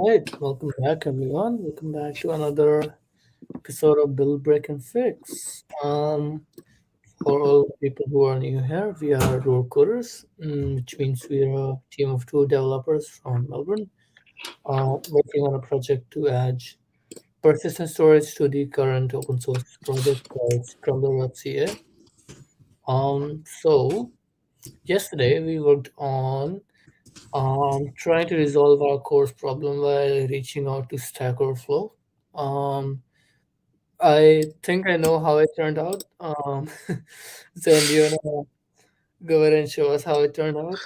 Right, welcome back, everyone. Welcome back to another episode of Build, Break, and Fix. For all the people who are new here, we are Road Coders, which means we are a team of two developers from Melbourne, working on a project to add persistent storage to the current open source project called Scrambler.ca. So yesterday we worked on trying to resolve our course problem by reaching out to Stack Overflow. Um, I think I know how it turned out. Zen, do you wanna go ahead and show us how it turned out?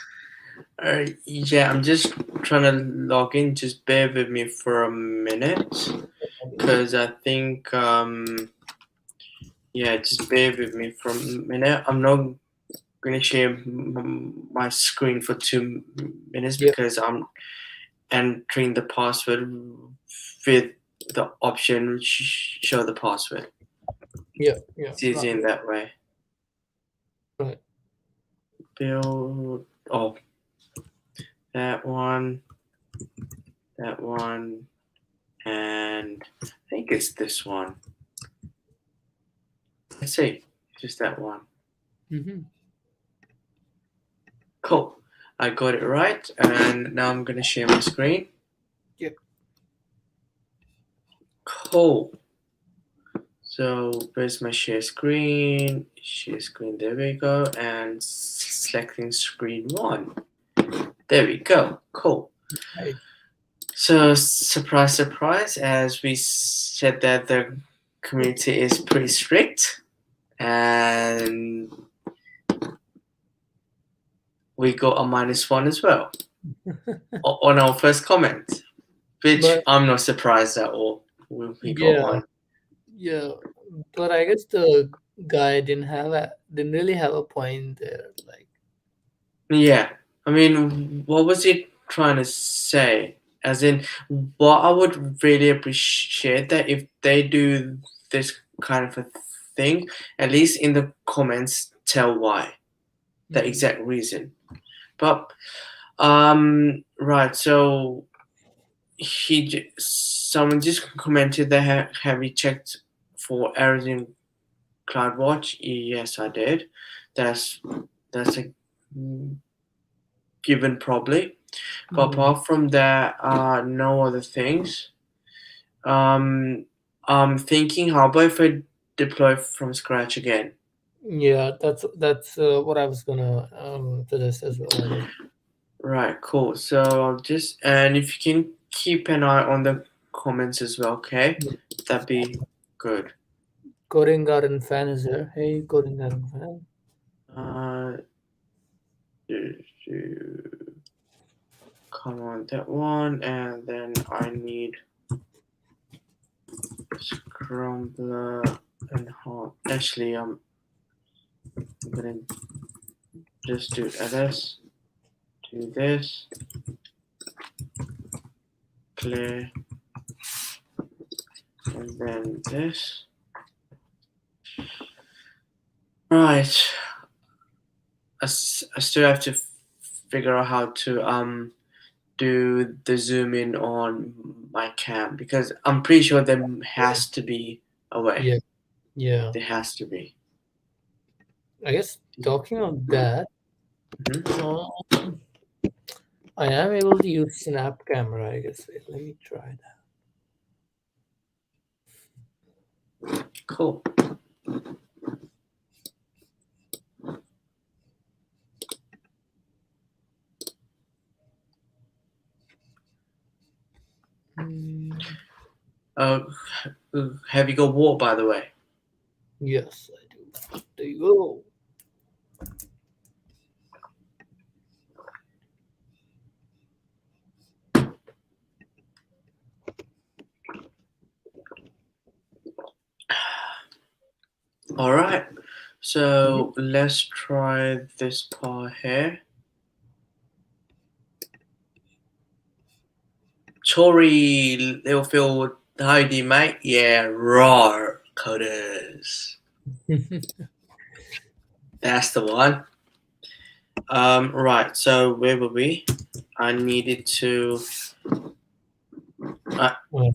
Yeah, I'm just trying to log in. Just bear with me for a minute, because I think yeah, just bear with me for a minute. I'm not gonna share my screen for 2 minutes Yep, because I'm entering the password with the option show the password. yep, yeah. It's easy in that way. Right. Build. Oh, that one, that one, and I think it's this one. Let's see, just that one. Mm-hmm. Cool. I got it right, and now I'm gonna share my screen. Yep. Cool. So where's my share screen? Share screen. There we go. And selecting screen one. There we go. Cool. Right. So surprise, surprise. As we said that the community is pretty strict, and we got a -1 as well on our first comment, which But I'm not surprised at all. We got yeah, one. yeah. But I guess the guy didn't really have a point there. Like, Yeah, I mean, what was he trying to say? As in, what I would really appreciate that if they do this kind of a thing, at least in the comments, tell why, the mm, exact reason. But right. So someone just commented that have you checked for errors in CloudWatch? Yes, I did. That's that's a given probably. But mm, apart from that, no other things. Um, I'm thinking, how about if I deploy from scratch again? yeah, that's what I was gonna suggest as well. I guess. Right, cool. So I'll just, and if you can keep an eye on the comments as well, okay? That'd be good. Coding Garden fan is here. Hey, Coding Garden fan. Uh, come on, that one, and then I need Scrambler and Hot. Actually, I'm gonna just do ls, do this, clear, and then this. Right. I still have to figure out how to do the zoom in on my cam, because I'm pretty sure there has to be a way. Yeah, yeah. There has to be. I guess talking of that, Hmm. uh, I am able to use Snap Camera. I guess. Wait, let me try that. Cool. Mm, Uh, have you got water, by the way? yes, I do. There you go. All right. Mhm. So let's try this part here. Tori Littlefield, howdy mate. Yeah, raw coders. That's the one. Right. So where were we? I needed to Well,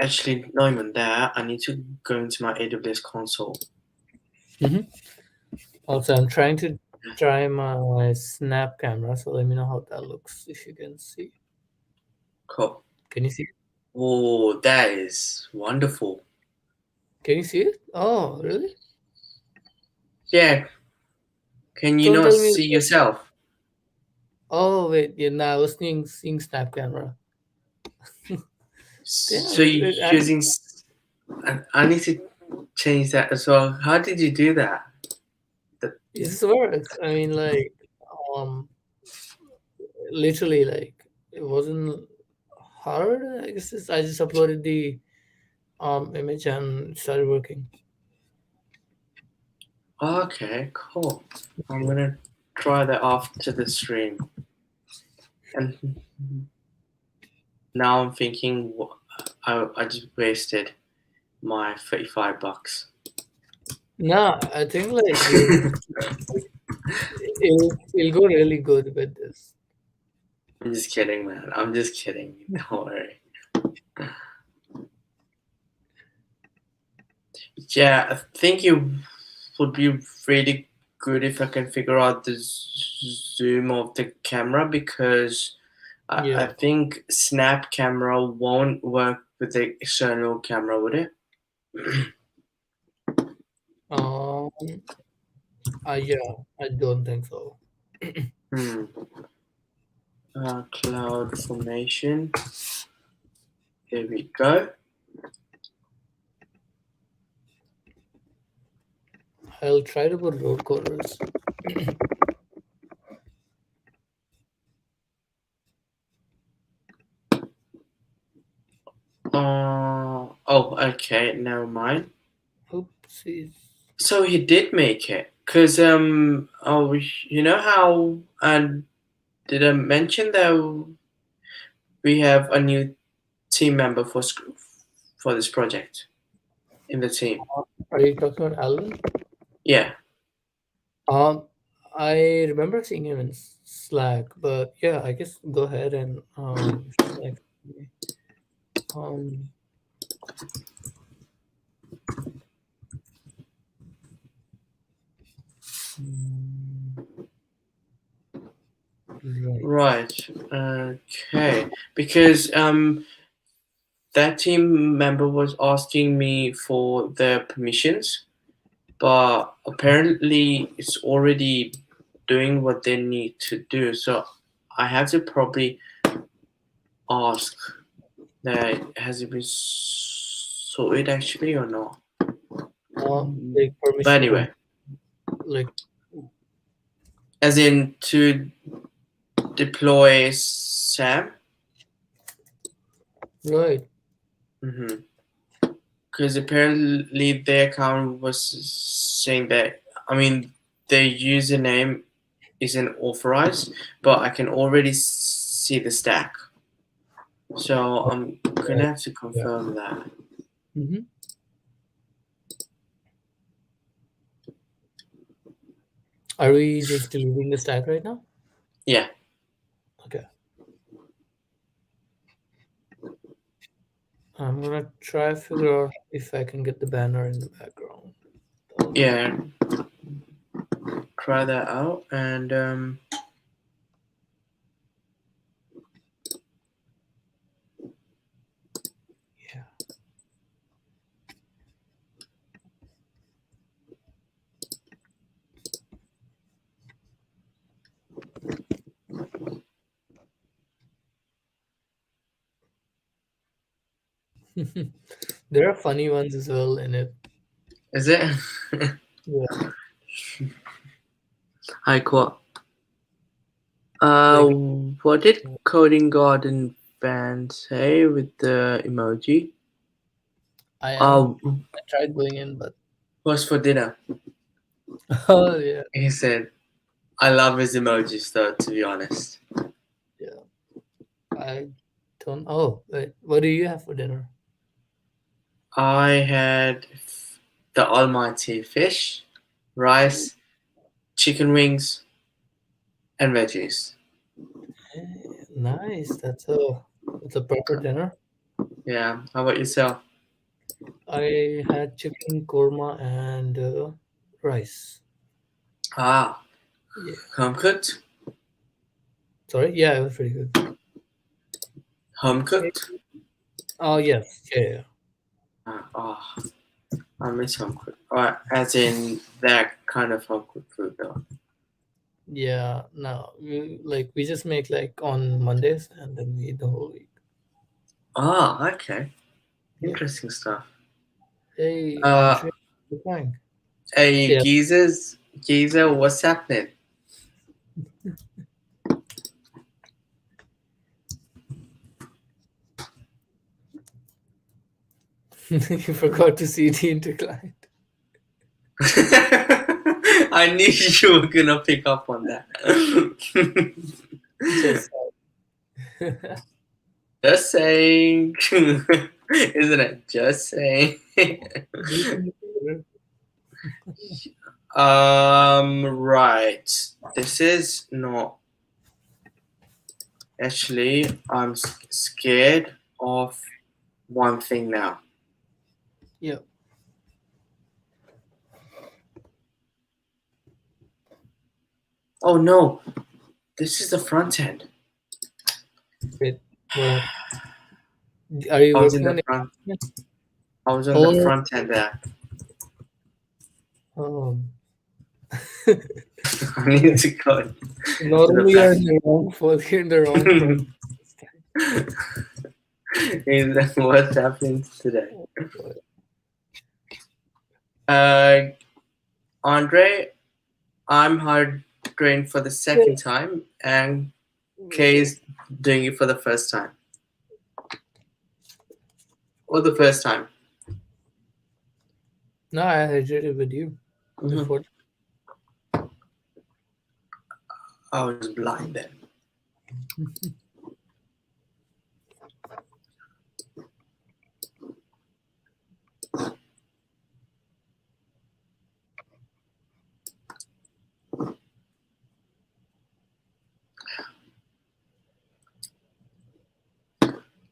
Actually, not even that. I need to go into my AWS console. also, I'm trying to try my snap camera, so let me know how that looks if you can see. Cool. Can you see it? Oh, that is wonderful. Can you see it? Oh, really? Yeah. Can you Don't not tell me. see yourself? Oh, wait. Yeah, now I was seeing snap camera. So Damn, you're it actually. using. I need to change that as well. How did you do that? This works. I mean, like, um, literally, like, it wasn't hard. I guess I just uploaded the image and it started working. Okay, cool. I'm gonna try that after the stream. And now I'm thinking, I just wasted my $35. Nah, I think like it'll go really good with this. I'm just kidding, man. I'm just kidding. Don't worry. Yeah, I think it would be really good if I can figure out the zoom of the camera because I Yeah. think Snap camera won't work with the external camera, would it? Um. Yeah. I don't think so. Hmm. Cloud formation. Here we go. I'll try to put road coders. Oh, okay. Never mind. Oopsies. So he did make it, cause oh, you know how did I mention that we have a new team member for this project in the team? Are you talking about Alan? Yeah, Um, I remember seeing him in Slack, but yeah, I guess go ahead and Slack me. Um, mm, right. right. Okay, because that team member was asking me for the permissions, but apparently it's already doing what they need to do. So I have to probably ask that has it been sorted actually or not. Like But permission to anyway, like as in to deploy Sam. right. Because apparently their account was saying that, I mean, their username isn't authorized, but I can already see the stack. So I'm gonna Right. have to Yeah. confirm that. Mm-hmm. Are we just deleting the stack right now? Yeah. Okay. I'm gonna try to figure out if I can get the banner in the background. Yeah. Try that out and Yeah. There are funny ones as well in it. is it? Yeah. Hi, cool. Like What did Coding Garden fan say with the emoji? I am. Uh, I tried going in, but what's for dinner? oh yeah, He said, I love his emojis though, to be honest. yeah. I don't. Oh wait, what do you have for dinner? I had the almighty fish, rice, chicken wings, and veggies. Eh, nice. That's a proper dinner. Yeah. How about yourself? I had chicken korma and rice. Ah, Yeah. home cooked. Sorry. Yeah, it was pretty good. Home Eh, cooked. Oh yes. Yeah. Yeah. Oh, I miss home cooked. As in that kind of home cooked food, though. Yeah. No, we just make like on Mondays and then we eat the whole week. Ah, okay. Yeah. Interesting stuff. Hey, Uh, Anshay, good morning. hey, Yeah. Geezer, what's happening? You forgot to see the interclient. I knew you were gonna pick up on that. Just Just saying, isn't it? Just saying. do me a favor. Right. This is not actually. I'm scared of one thing now. Yeah. Oh no, this is the front end. Wait. What happened? Are you I was in working the on it? front. I was on the Oh. front end there. Oh. I need to go to the Normally you're back. in the wrong you're in the wrong front. Is that what's happening today? Uh, Andre, I'm hard trained for the second time, and Kay is doing it for the first time. Or the first time. No, I did it with you Mhm. before. I was blind then.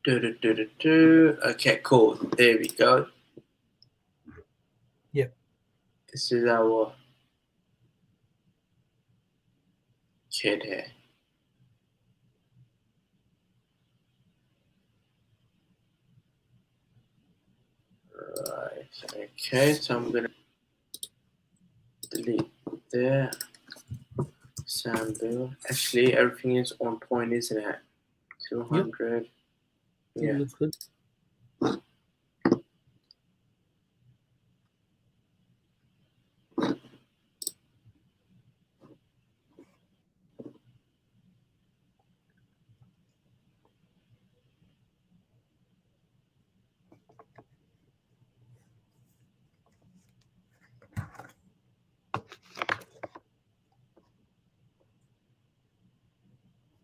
Okay, cool. There we go. Yeah. This is our kid here. Right. Okay, so I'm gonna delete there. Sample. Actually, everything is on point, isn't it? Yep. 200. It Yeah. looks good.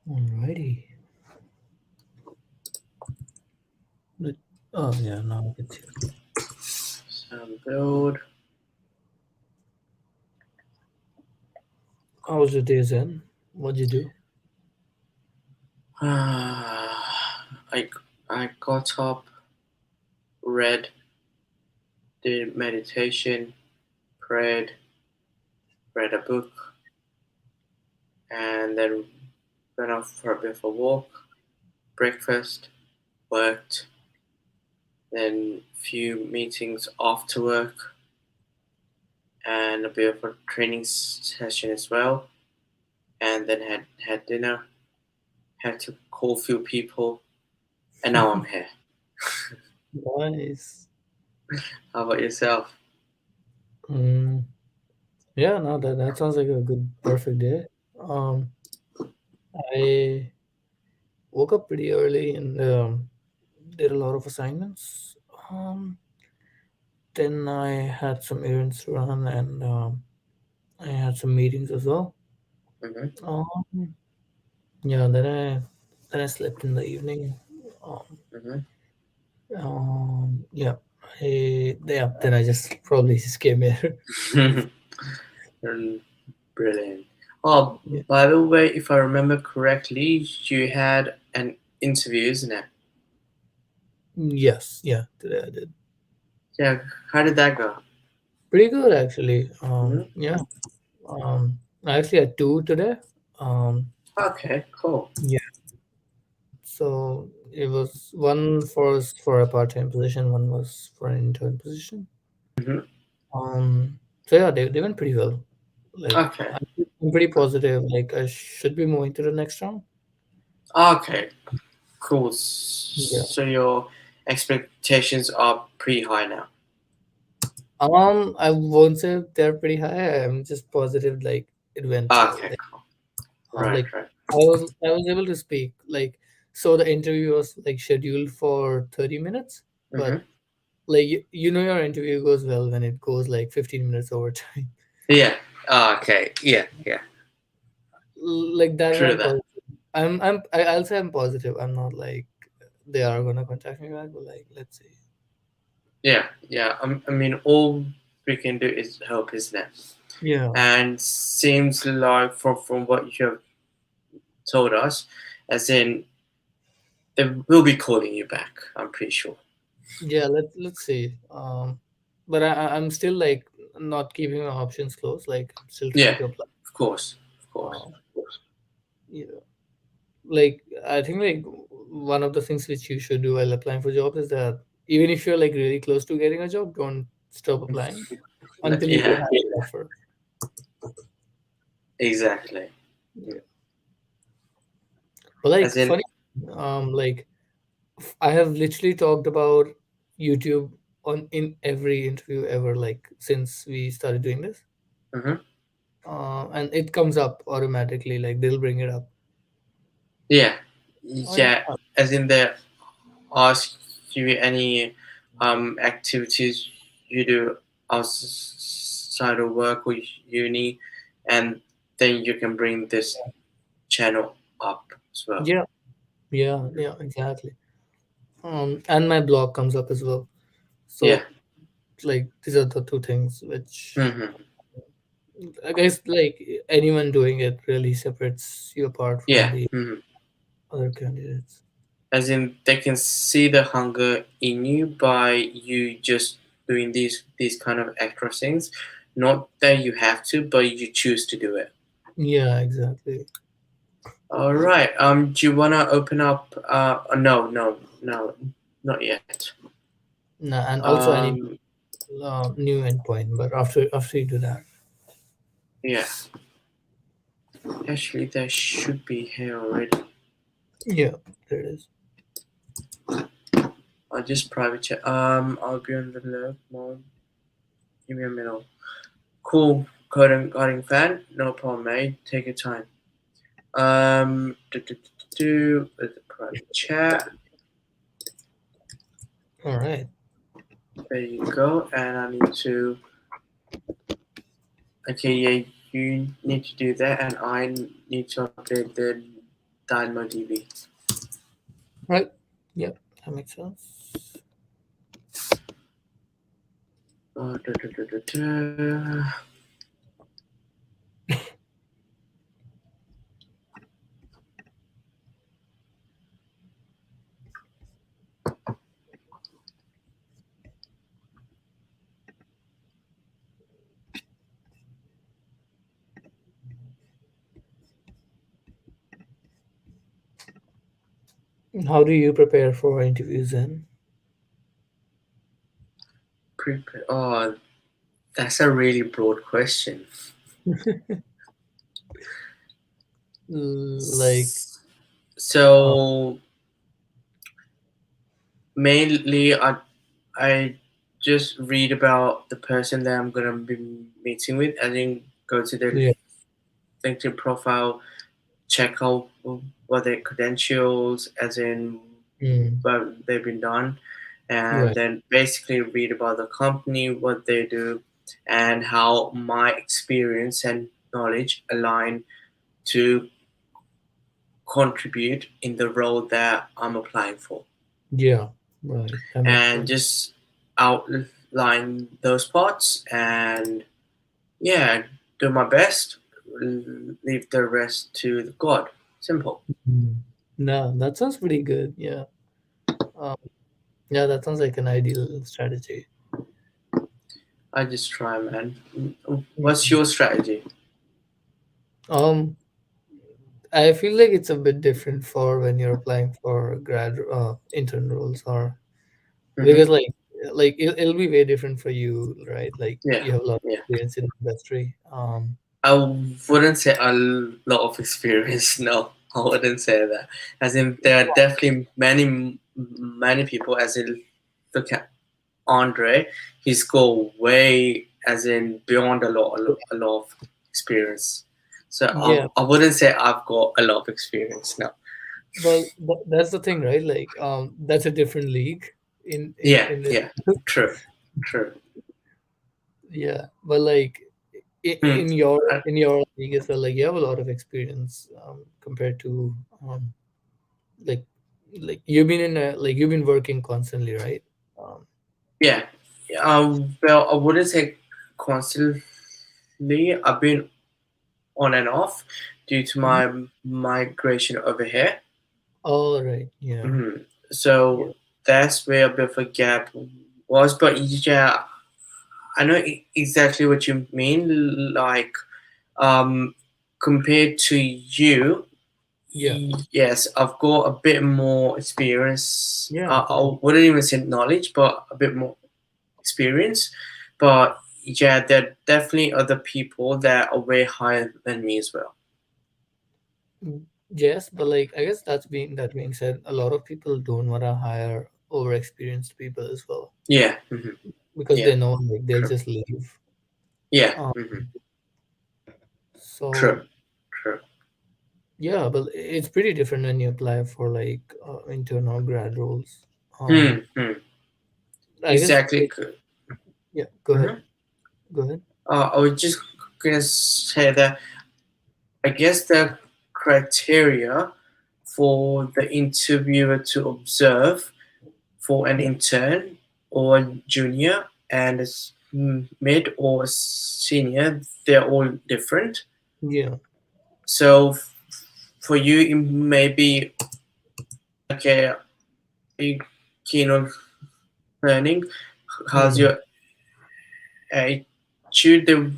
Alrighty. Let- Oh yeah, now it's here. Build. How was your day, Zen? What'd you do? I I got up, read, did meditation, prayed, read a book, and then went out for a bit of a walk, breakfast, worked, then few meetings after work, and a bit of a training session as well, and then had dinner, had to call few people, and now I'm here. Nice. How about yourself? Mm, yeah, no, that sounds like a good, perfect day. Um, I woke up pretty early and did a lot of assignments. Then I had some errands to run and I had some meetings as well. Mm-hmm. Um, yeah, then I slept in the evening. Um, Mm-hmm. yeah, then I just probably just came here. Brilliant. Oh, Yeah. by the way, if I remember correctly, you had an interview, isn't it? Yes, yeah, today I did. Yeah, how did that go? Pretty good actually. Mhm. Yeah. I actually had two today. Um, Okay, cool. yeah. So it was one for a part-time position, one was for an intern position. Hmm. So yeah, they went pretty well. Like Okay, I'm pretty positive. Like I should be moving to the next round. okay, cool. Yeah. So your expectations are pretty high now. I won't say they're pretty high. I'm just positive. Like it went well. Okay, Like, cool. Right, like right. I was able to speak. Like so, the interview was like scheduled for 30 minutes, Mm-hmm. but like your interview goes well when it goes like 15 minutes over time. Yeah. Okay. Yeah. Yeah. Like that True went that. positive. I'll say I'm positive. I'm not like they are gonna contact me back, but like let's see. Yeah. Yeah. I mean, all we can do is hope, isn't it? Yeah, And seems like from what you have told us, as in they will be calling you back. I'm pretty sure. yeah. Let's see. But I'm still like not keeping my options closed. Like I'm still Yeah. trying to apply. Of course. Of course. Um, yeah. Like I think like one of the things which you should do while applying for jobs is that even if you're like really close to getting a job, don't stop applying until you Yeah. have an offer. Exactly. Yeah. But As like in. funny, like I have literally talked about YouTube on in every interview ever, like since we started doing this. Mhm. And it comes up automatically, like they'll bring it up. Yeah. Oh Yeah. yeah, As in they ask you any activities you do outside of work or uni, and then you can bring this channel up as well. yeah, yeah, exactly. And my blog comes up as well. Yeah. So like these are the two things which Hmm. I guess like anyone doing it really separates you apart from Yeah. the Hmm. other candidates. As in they can see the hunger in you by you just doing these kind of extra things, not that you have to, but you choose to do it. Yeah, exactly. All right. Do you wanna open up? No, no, no, not yet. Nah, and also I need Um, new endpoint, but after you do that, yeah. Actually, that should be here already. yeah, there it is. I'll just private chat. I'll be on the left mode. Give me a minute. Cool. Coding fan. No problem, mate. Take your time. With the private chat. All right. There you go. And I need to. Okay, yeah, you need to do that, and I need to update the DynamoDB. Right. Yep, that makes sense. Uh, da, da, da, da, da. How do you prepare for interviews then? Oh, that's a really broad question. Like, uh, So mainly, I just read about the person that I'm gonna be meeting with, and then go to their yeah. LinkedIn profile, check out what their credentials, as in Mm, what they've been done, and right. then basically read about the company, what they do, and how my experience and knowledge align to contribute in the role that I'm applying for, Yeah. Right. That makes and sense. just outline those parts, and yeah, do my best, leave the rest to the God. Simple. Mm. No, that sounds pretty good. Yeah. Um, Yeah, that sounds like an ideal strategy. I just try, man. What's Mhm. your strategy? Um, I feel like it's a bit different for when you're applying for grad intern roles, or because Mm-hmm. like it'll be way different for you, right? Like Yeah, you have a lot of yeah. experience in the industry. I wouldn't say a lot of experience. No, I wouldn't say that. As in, there are definitely many people. As in, look at Andre. He's got way, as in, beyond a lot of experience. So Yeah, I wouldn't say I've got a lot of experience. No. well, that's the thing, right? Like, that's a different league Yeah, in this. yeah. True, true. Yeah, but like Hmm. in your league as well, like you have a lot of experience compared to like you've been in a like you've been working constantly, right? Um, Yeah. Well, I wouldn't say constantly. I've been on and off due to mhm. my migration over here. All right. Yeah. Yeah. So that's where a bit of a gap was. But yeah, I know exactly what you mean. Like, um, compared to you, Yeah. yes, I've got a bit more experience. Yeah. I wouldn't even say knowledge, but a bit more experience. But yeah, there are definitely other people that are way higher than me as well. Yes, but like I guess that being said, a lot of people don't want to hire over experienced people as well Yeah, because yeah, they know like they'll true. just leave. Yeah, Um, true, so true. yeah, but it's pretty different when you apply for like intern or grad roles. Hmm, hmm. I guess Exactly. like, yeah. Go ahead. Mhm. Go ahead. I was just gonna say that I guess the criteria for the interviewer to observe for an intern or junior and mid or senior, they're all different. Yeah. So for you, it may be okay. Are you keen on learning? How's Hmm. your attitude? They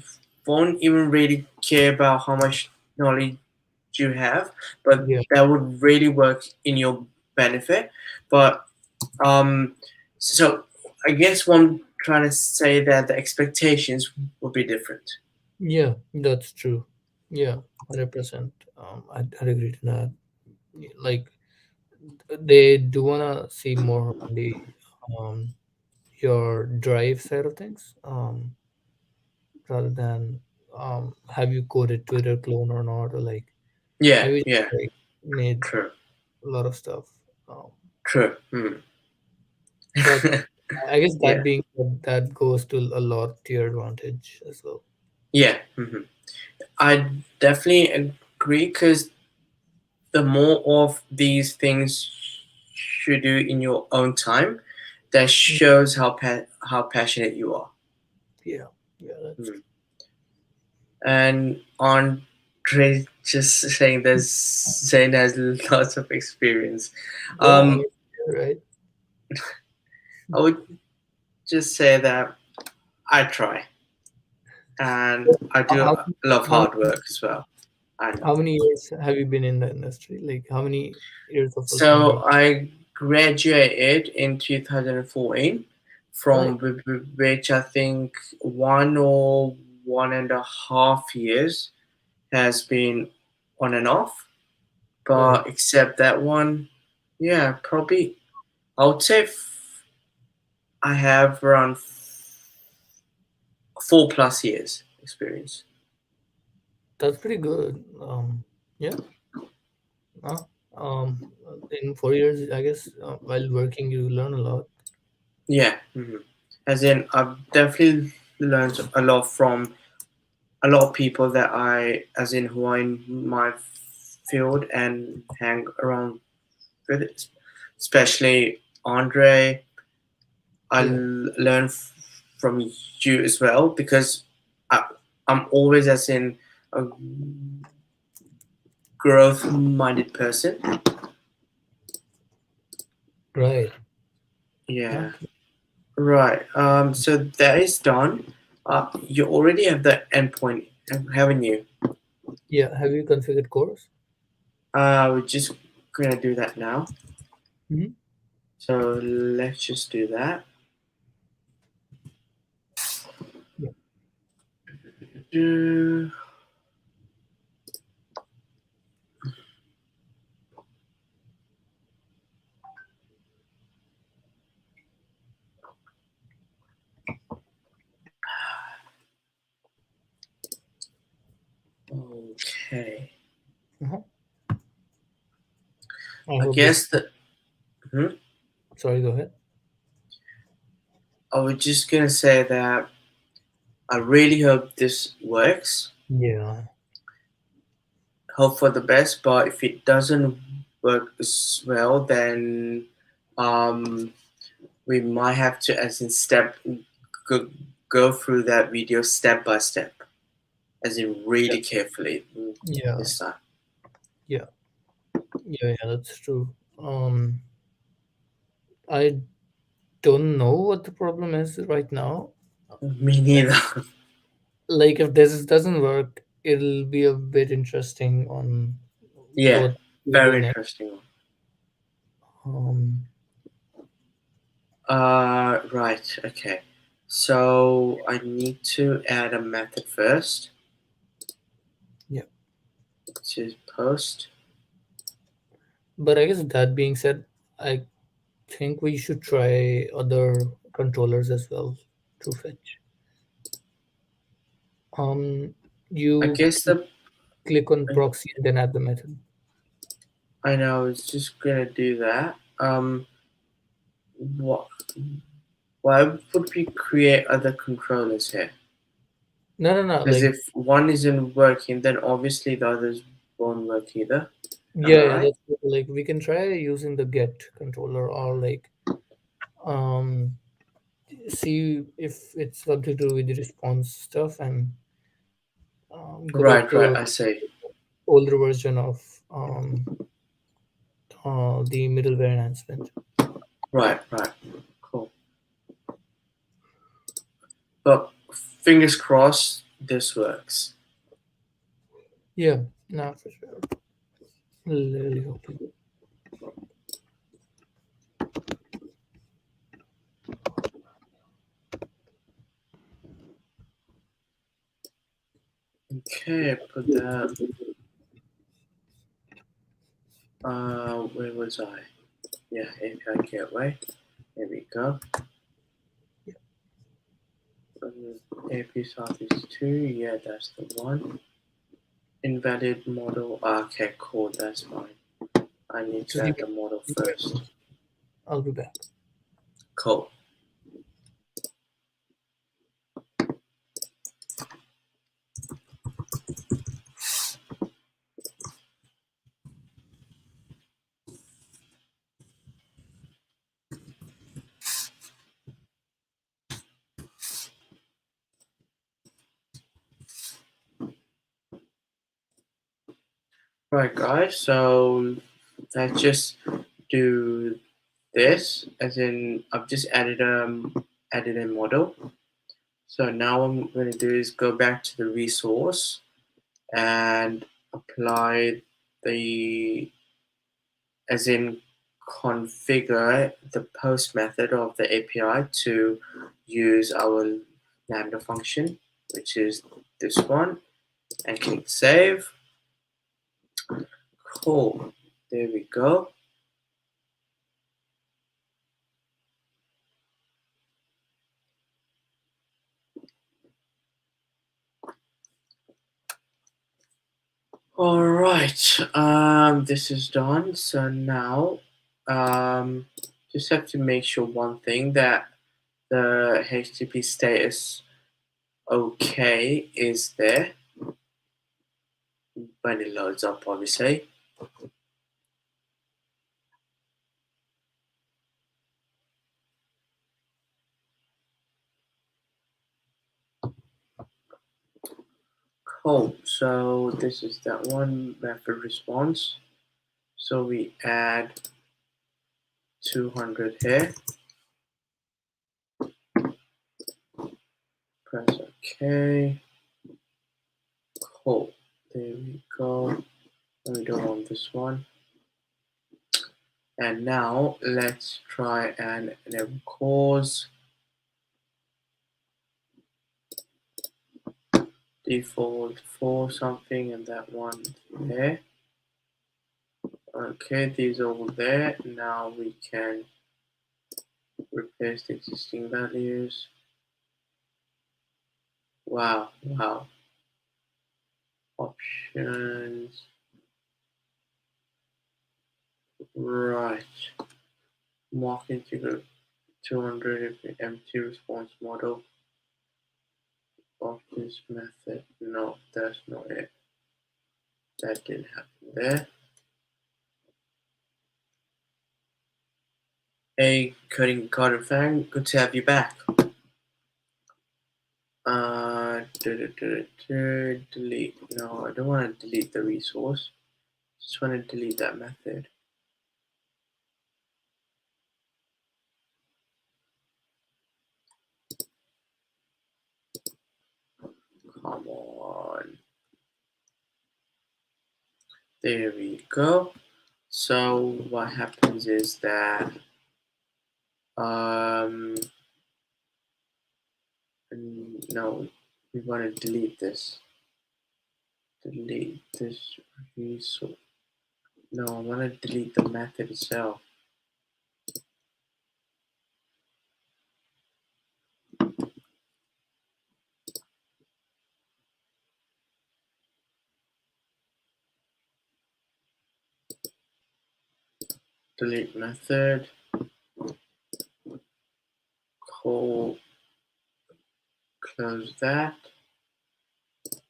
won't even really care about how much knowledge you have, but Yeah. that would really work in your benefit. But um, so I guess what I'm trying to say that the expectations would be different. Yeah. That's true. Yeah. 100%. I'd agree to that. Like they do wanna see more on the um your drive side of things, rather than have you coded Twitter clone or not, or like Yeah, have you just yeah, like made true, a lot of stuff. Um, true. Hmm. but I guess that Yeah, being said, that goes to a lot to your advantage as well. yeah. I definitely agree because the more of these things you do in your own time, that Mm. shows how passionate you are. Yeah, yeah, that's Hmm. And Andre just saying there's Zane has lots of experience. yeah. I Um, mean, you're right. I would just say that I try and I do How, a lot of how hard work as well. I know. how many years have you been in the industry? Like how many years of full time So work? I graduated in 2014 from Right. which I think 1 or 1.5 years has been on and off. Right. But except that one, yeah, probably I would say I have around 4+ years experience. That's pretty good. Yeah. Uh, um, in 4 years, I guess, while working, you learn a lot. Yeah, as in I've definitely learned a lot from a lot of people that as in who are in my field and hang around with it, especially Andre. I Yeah. learn from you as well because I, I'm always as in a growth minded person. Right. Yeah. Okay. Right. So that is done. You already have the endpoint, haven't you? Yeah. Have you configured cores? We're just gonna do that now. Mm-hmm. So let's just do that. Yeah. Do- Okay. Uh-huh. I I hope this. guess that. Hmm? Sorry. Go ahead. I was just gonna say that I really hope this works. Yeah. Hope for the best, but if it doesn't work as well, then um, we might have to, as in go, go through that video step by step, as in Yeah. really carefully Yeah. this time. Yeah. Yeah. Yeah. That's true. I don't know what the problem is right now. Me neither. Like if this doesn't work, it'll be a bit interesting on Yeah, what we do very next. interesting. Um, Right. Okay. So I need to add a method first, yeah. which is post. But I guess that being said, I think we should try other controllers as well to fetch. Um, I you guess the click on proxy and then add the method. I know. I was just gonna do that. What? Why would we create other controllers here? No, no, no. Because Like, if one isn't working, then obviously the others won't work either. Am I yeah, yeah. right? That's like we can try using the get controller or like um see if it's something to do with the response stuff and go back Right, to right. a I see. older version of the middleware enhancement. Right, right. Cool. But fingers crossed, this works. Yeah, no, for sure. Really hoping. Okay, put that. Where was I? Yeah, API gateway. There we go. AP Southeast 2. Yeah, that's the one. Invalid model. Okay, cool. That's fine. I need So to add the model first. I'll be back. Cool. Right, guys. So let's just do this. As in, I've just added a model. So now what I'm going to do is go back to the resource and apply the, as in configure the post method of the API to use our Lambda function, which is this one, and click save. Cool. There we go. All right. This is done. So now, um, just have to make sure one thing that the HTTP status okay is there when it loads up, obviously. Cool. So this is that one method response. So we add 200 here. Okay. Cool. There we go. Let me do it on this one. And now let's try and enable cause. Default for something and that one there. Okay, these are all there. Now we can replace the existing values. Wow, wow. Options. Right. Mark integer 200 if empty response model of this method. No, that's not it. That didn't happen there. Hey, Coding Carter fan, good to have you back. Delete. No, I don't want to delete the resource. Just want to delete that method. Come on. There we go. So what happens is that no, we want to delete this. Delete this resource. No, I want to delete the method itself. Delete method. Call. Close that.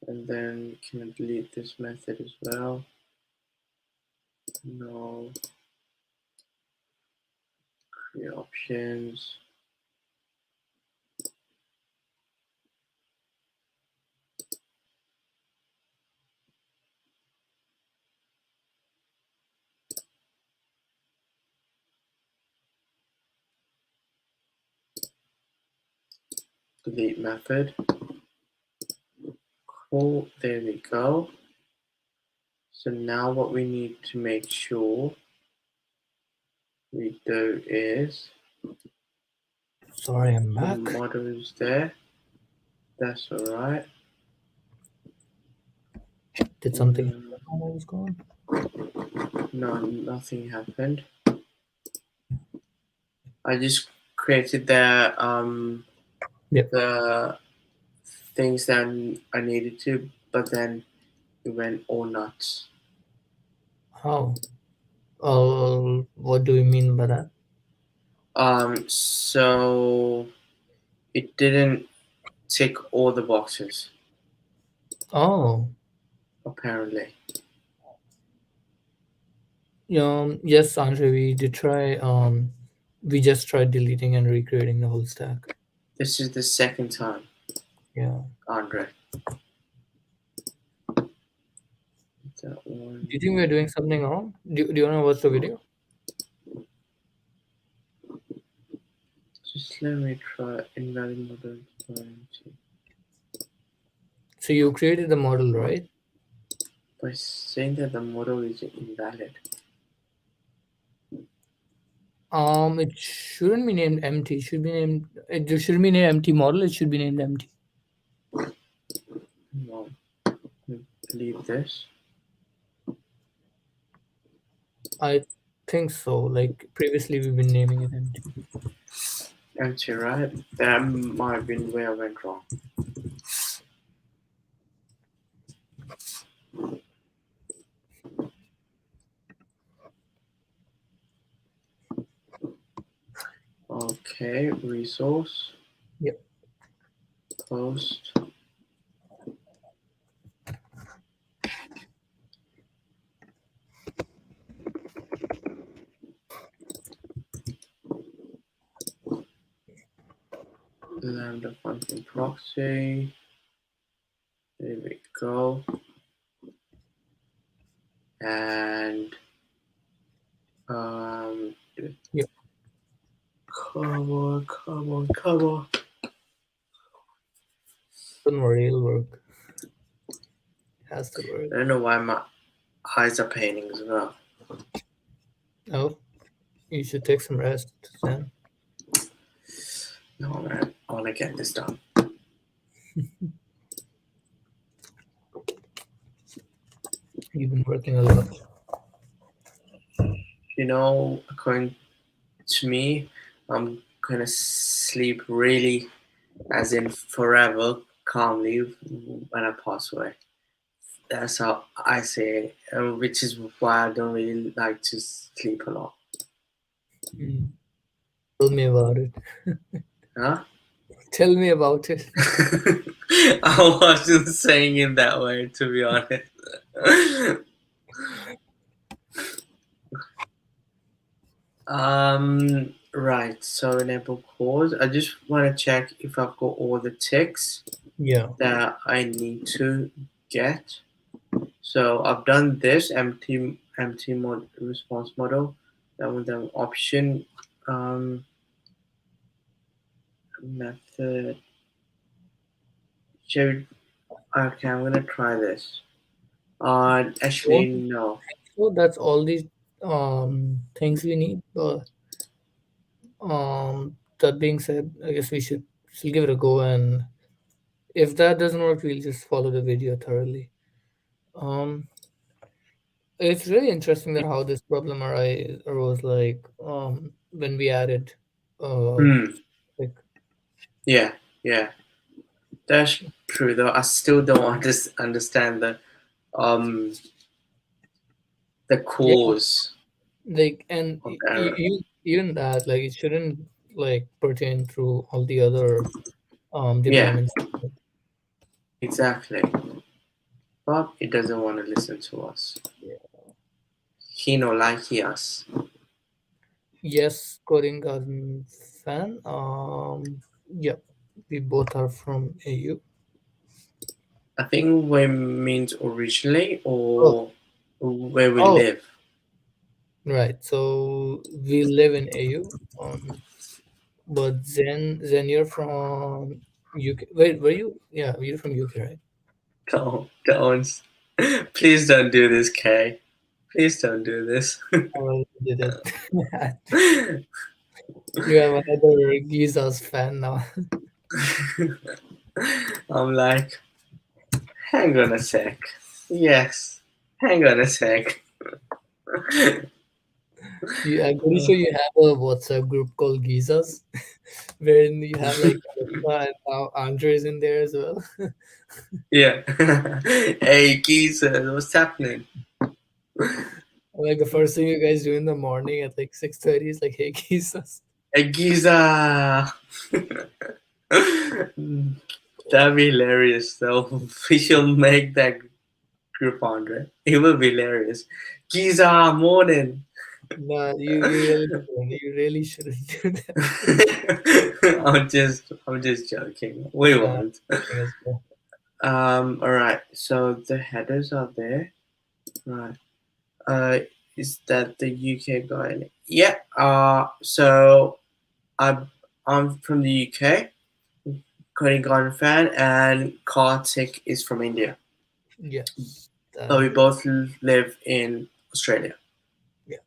And then can I delete this method as well? No. Create options. Delete method. Cool. There we go. So now what we need to make sure we do is Sorry, I'm the back. model is there. That's alright. Did something happen while I was gone? No, nothing happened. I just created Yep. the things that I needed to, but then it went all nuts. How? What do you mean by that? So it didn't tick all the boxes, Oh, apparently. yes, Andre, we did try. We just tried deleting and recreating the whole stack. This is the second time, Yeah. Andre. That one. Do you think we're doing something wrong? Do you want to watch the video? Just let me try invalid model. So you created the model, right? By saying that the model is invalid. It shouldn't be named empty. It should be named. It shouldn't be named empty model. It should be named empty. No, delete this. I think so. Like previously, we've been naming it empty. Empty, right? That might have been where I went wrong. Okay, resource. Yep. Post. Lambda function proxy. There we go. And Yep. come on. Don't worry, it'll work. Has to I work. don't know why my eyes are paining as well. Oh, you should take some rest, Zen. No, man, I want to get this done. You've been working a lot. According to me, I'm gonna sleep really, as in forever, calmly when I pass away. That's how I say it, which is why I don't really like to sleep a lot. Mm. Tell me about it. Huh? Tell me about it. I wasn't saying it that way, to be honest. Right. So enable calls. I just want to check if I've got all the ticks Yeah. that I need to get. So I've done this empty response model. That one, the option method. Should Okay, I'm gonna try this. Actually Don't no. So that's all these things we need. But that being said, I guess we should still give it a go, and if that doesn't work, we'll just follow the video thoroughly. Um, it's really interesting that how this problem arose, like when we added Hmm. like Yeah. Yeah. That's true. Though I still don't understand um the yeah, cause and of the error. even that, like, it shouldn't like pertain through all the other Yeah. deployments. Exactly. But it doesn't want to listen to us. Yeah. He no like he us. Yes, coding garden fan. Yeah, we both are from AU. I think we means originally Oh, or where we oh, live. right. So we live in AU. But Zen, you're from UK. Wait, were you? Yeah, you're from UK, right? Don't. Please don't do this, Kay. Please don't do this. Oh, you did it. You have another Giza's fan now. I'm like, hang on a sec. Yes, hang on a sec. I'm pretty sure you have a WhatsApp group called Giza's, wherein you have like Alyssa and now Andre is in there as well. Yeah. Hey, geezer, what's happening? Like the first thing you guys do in the morning at like 6:30 is like, hey, Giza's. Hey, geezer. That'd be hilarious, though. We should make that group, Andre. It will be hilarious. Giza, morning. Nah, you really shouldn't do that. I'm just joking. We Nah, won't. as well. All right. So the headers are there. Right. Uh, is that the UK guy? Yeah. So I'm from the UK. Cody Garden fan, and Kartik is from India. Yes, So we that is. both live in Australia. Yeah.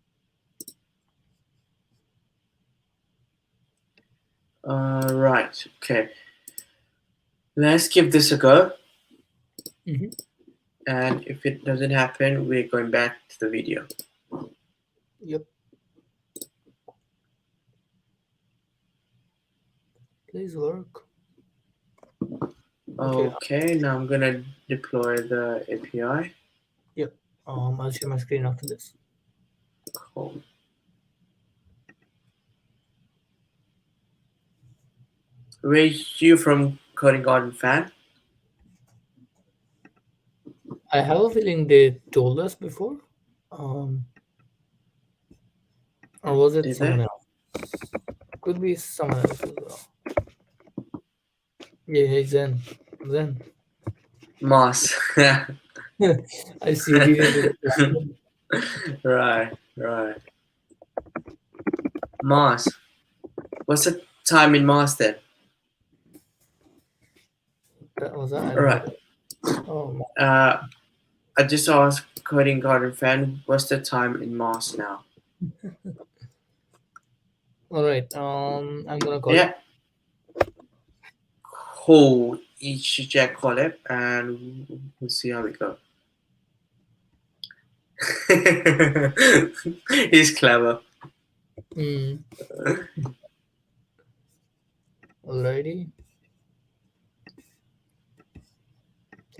Right. Okay. Let's give this a go. Hmm. And if it doesn't happen, we're going back to the video. Yep. Please work. Okay. Okay, now I'm gonna deploy the API. Yep. I'll share my screen after this. Cool. Where you from, Coding Garden fan? I have a feeling they told us before. Um, or was it Did someone they? else? Could be someone else as well. Yeah, hey Zen. Zen. Moss. I see it into the platform. Right, right. Moss. What's the time in Mars then? That was that? I All don't right. get it. Oh, I just asked Coding Garden fan, what's the time in Mars now? all right. I'm gonna call it. Yeah, cool. Each Jack call it, and we'll see how we go. He's clever. Hmm. Alrighty.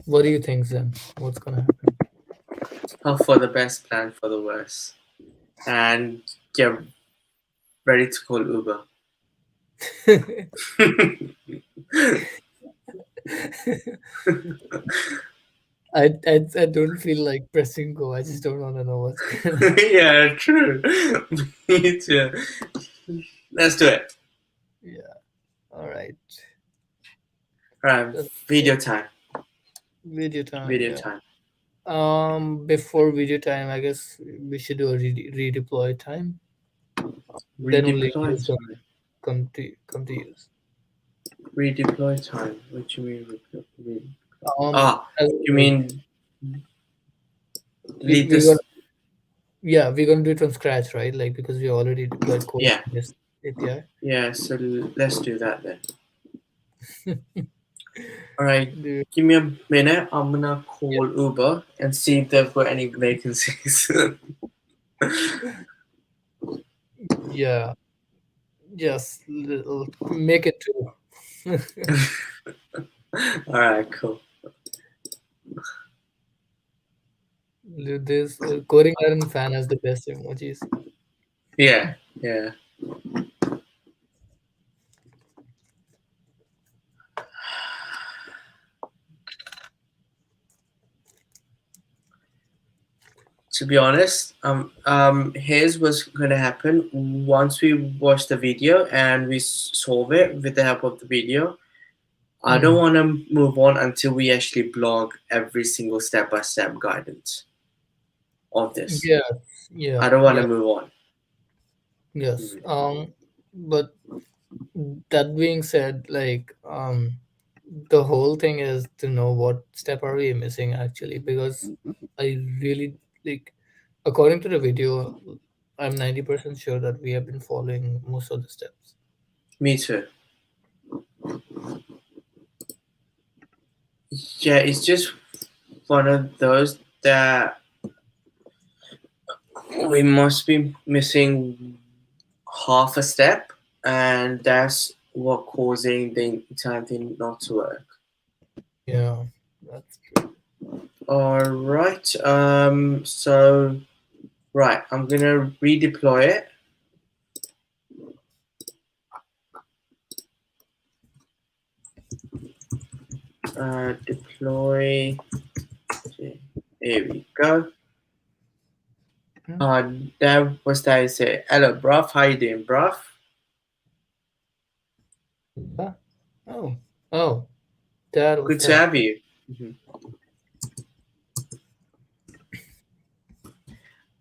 What do you think, Zen? What's gonna happen? Hope for the best, plan for the worst, and get ready to call Uber. I don't feel like pressing go. I just don't want to know what's gonna happen. Yeah, true. Me too. Let's do it. Yeah. All right. All right, That's video it. time. Video time. Video Yeah. time. Before video time, I guess we should do a redeploy time. Then only Redeploy use gonna time. come to use. Redeploy time. What do you mean? Um, Ah, as you mean we delete we got this? yeah, we're gonna do it from scratch, right? Like because we already deployed code Yeah, in this API. yeah. So let's do that then. All right, Do- give me a minute. I'm gonna call Uber and see if they've got any vacancies. Yeah, yes, make it two. All right, cool. Do this coding iron fan has the best emojis. Yeah, yeah. To be honest, here's what's gonna happen once we watch the video and we solve it with the help of the video. I don't Hmm. want to move on until we actually blog every single step-by-step guidance of this. Yeah, yeah, I don't want to yeah, move on. yes. Mhm. But that being said, like, the whole thing is to know what step are we missing actually, because I really like, according to the video, I'm 90% sure that we have been following most of the steps. Me too. Yeah, it's just one of those that we must be missing half a step, and that's what causing the entire thing not to work. Yeah, that's true. All right. So right, I'm gonna redeploy it. Deploy. There we go. Hmm? That was that. I say, hello, bruv. How you doing, bruv? Huh? Oh, oh, that was Good to that. have you. Mhm.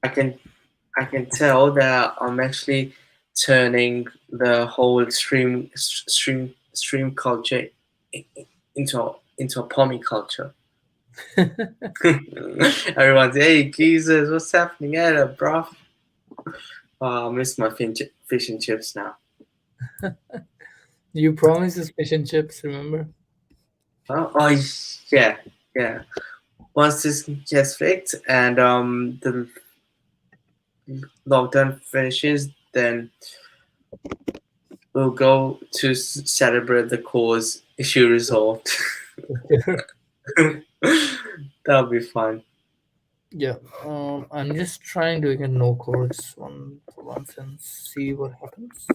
I can I can tell that I'm actually turning the whole stream culture into a pommy culture. Everyone's, hey, Jesus, what's happening? Hello, bruv. Oh, I miss my fish and chips now. You promised us fish and chips, remember? Oh, yeah, yeah. Once this gets fixed and the lockdown finishes, then we'll go to celebrate the cause issue resolved. That'll be fun. Yeah. I'm just trying doing a no codes one for once and see what happens.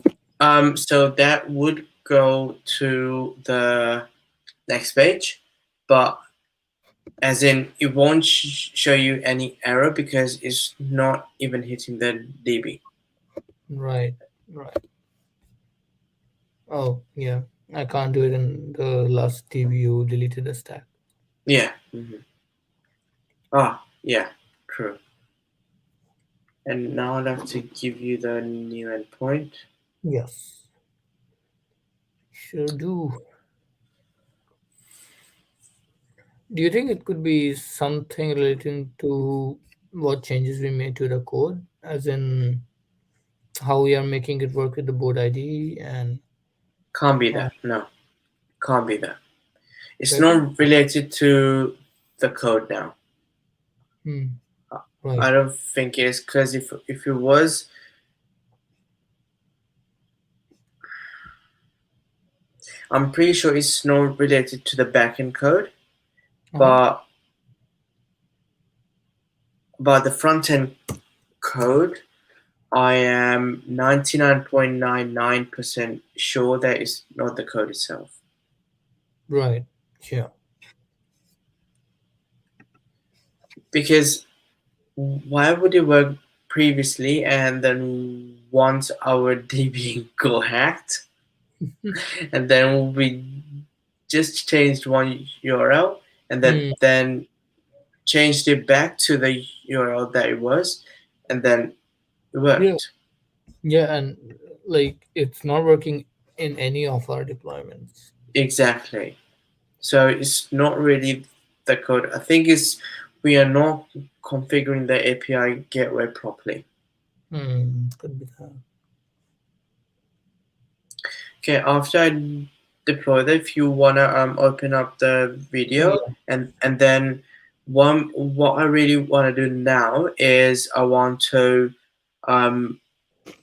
So that would go to the next page, but as in it won't show you any error because it's not even hitting the DB. Right. Right. Oh, yeah. I can't do it in the last TV you deleted the stack. Yeah. Ah, yeah, true. And now I'll have to give you the new endpoint. Yes. Sure do. Do you think it could be something relating to what changes we made to the code, as in how we are making it work with the board ID and Can't be uh, that. No, can't be that. It's better? not related to the code now. Hmm. Right. I don't think it is, because if it was, I'm pretty sure it's not related to the backend code, Uh-huh. but the front end code, I am 99.99% sure that it's not the code itself. Right. Yeah. Because why would it work previously, and then once our DB got hacked, and then we just changed one URL, and Hmm. then changed it back to the URL that it was, and then it Yeah. worked. Yeah, and like it's not working in any of our deployments. Exactly. So it's not really the code. I think it's we are not configuring the API gateway properly. Hmm. Could be that. Okay, after I deploy that, if you wanna open up the video, Yeah. and then what I really wanna do now is I want to um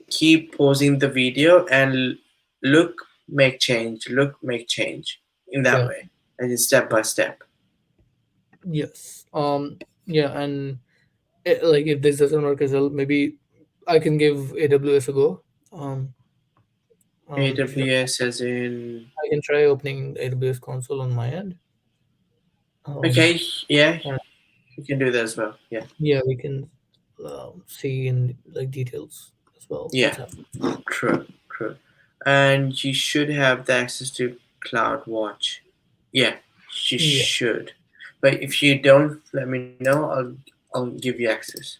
keep pausing the video and look, make change in that Yeah. way, and it's step by step. Yes. Yeah, and like if this doesn't work as well, maybe I can give AWS a go. Um. Sure. AWS as in, I can try opening AWS console on my end. Um. okay, yeah, And you can do that as well. Yeah, yeah, we can see in like details as well yeah, what's happening. true, true. And you should have the access to CloudWatch. Yeah, you Yeah. should. But if you don't, let me know. I'll give you access.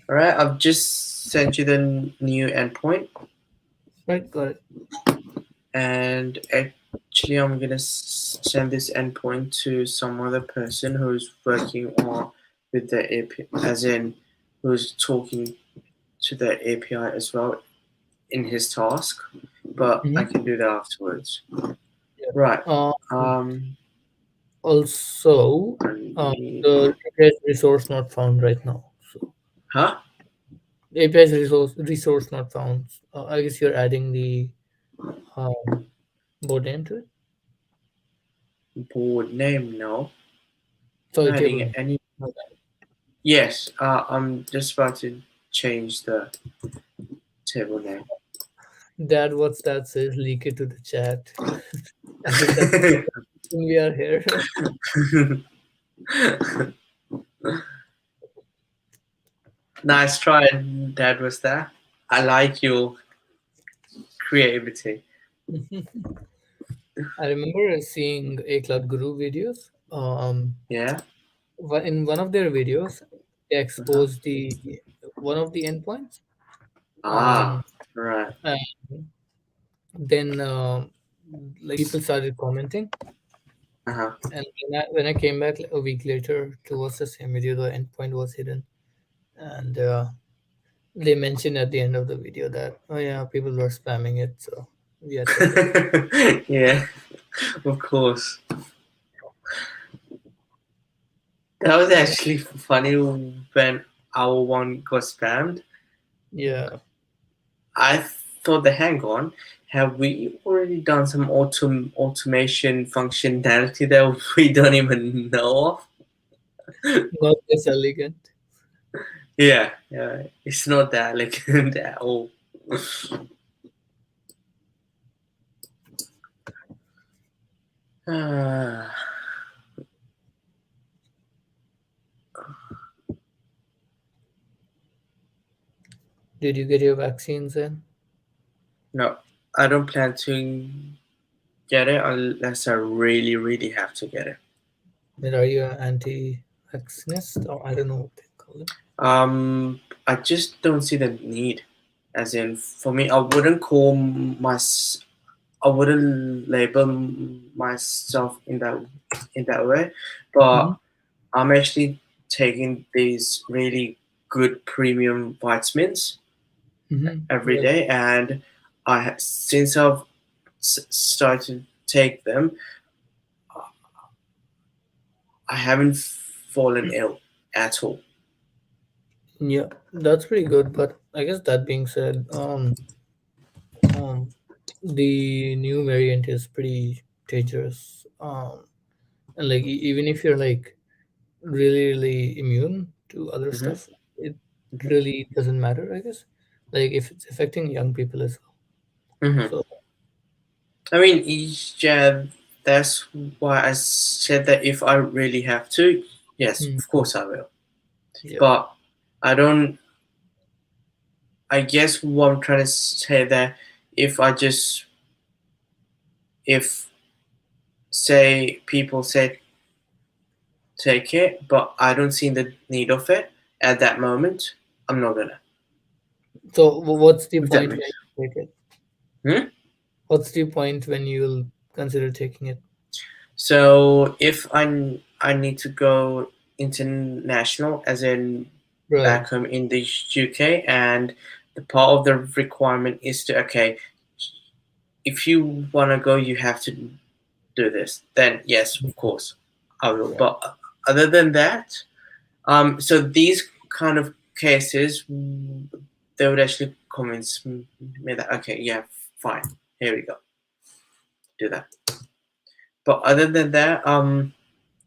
All right, I've just sent you the new endpoint, Right. Got it. and actually, I'm gonna send this endpoint to some other person who's working on with the API, as in who's talking to the API as well in his task. But I Mm-hmm. can do that afterwards. Yeah. Right. Um. Um. Also, I the need- API resource not found right now. So Huh? API resource not found. I guess you're adding the board name to it. Board name? No. Sorry, Not table adding name. any. Okay. Yes. I'm just about to change the table name. Dad, what's that says? Leak it to the chat. As if that's we are here. Nice try, Dad. Was that? I like your creativity. I remember seeing a Cloud Guru videos. Yeah. In one of their videos, they Uh-huh. exposed the one of the endpoints. Ah. Um, Right. and then like people started commenting, Uh-huh. and when I came back like, a week later to watch the same video, the endpoint was hidden, and they mentioned at the end of the video that oh yeah, people were spamming it, so we had to fix it. Yeah. Of course. That was actually funny when our one got spammed. Yeah, I thought that, hang on, have we already done some automation functionality that we don't even know of? not this elegant. Yeah, yeah, it's not that elegant at all. Ah, Did you get your vaccines in? no, I don't plan to get it unless I really, really have to get it. Then are you an anti-vaccinist or I don't know what they call it? I just don't see the need. As in, for me, I wouldn't call I wouldn't label myself in that way, but Hmm. I'm actually taking these really good premium vitamins Hmm. every Right. day, and since I've started to take them, I haven't fallen ill at all. Yeah, that's pretty good. But I guess that being said, um, the new variant is pretty dangerous. And like even if you're like really immune to other Hmm. stuff, it really doesn't matter, I guess. Like if it's affecting young people as well. Hmm. So I mean, yeah, that's why I said that if I really have to, yes, mm, of course I will. yeah, But I don't. I guess what I'm trying to say that if I just if say people say take it, but I don't see the need of it at that moment, I'm not gonna. so what's the If that point makes when you take it? sense. Hmm? What's the point when you'll consider taking it? So if I need to go international, as in Right. back home in the UK, and the part of the requirement is to okay, if you wanna go, you have to do this. Then yes, of course, I will. Right. But other than that, so these kind of cases, they would actually convince me that okay, yeah, fine, here we go, do that. But other than that,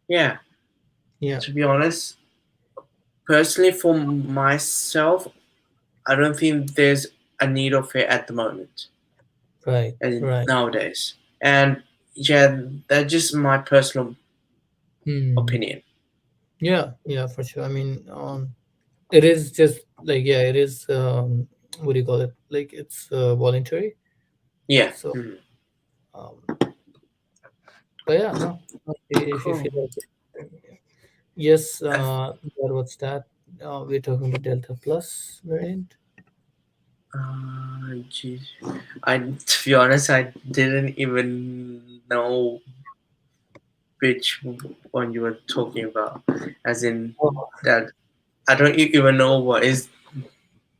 yeah, Yeah. to be honest, personally for myself, I don't think there's a need of it at the moment, Right. and Right. nowadays. And yeah, that's just my personal Hmm. opinion. Yeah. Yeah. For sure. I mean, it is just like yeah, it is. What do you call it? Like it's voluntary. Yeah. So, Mhm. um, but yeah, no. If you Cool. feel like it, then, yeah. Yes. Uh, What's that? We're talking about Delta Plus variant. geez. To be honest, I didn't even know which one you were talking about. As in Oh, that, I don't even know what is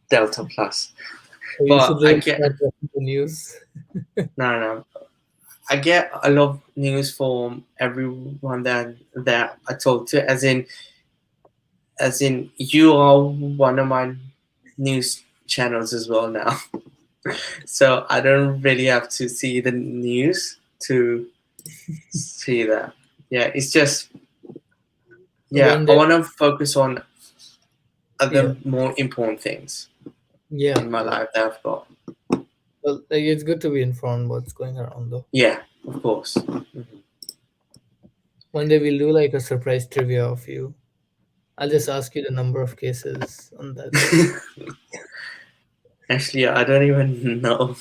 Delta Plus. so you should But I really get start watching the news. no. I get a lot of news from everyone that I talk to. As in, you are one of my news channels as well now. So I don't really have to see the news to see that. Yeah, it's just yeah. One I day, want to focus on yeah, other more important things yeah, in my yeah. life that I've got. Well, like, it's good to be informed what's going around, though. Yeah, of course. One day we'll do like a surprise trivia of you. I'll just ask you the number of cases on that day. Actually, I don't even know.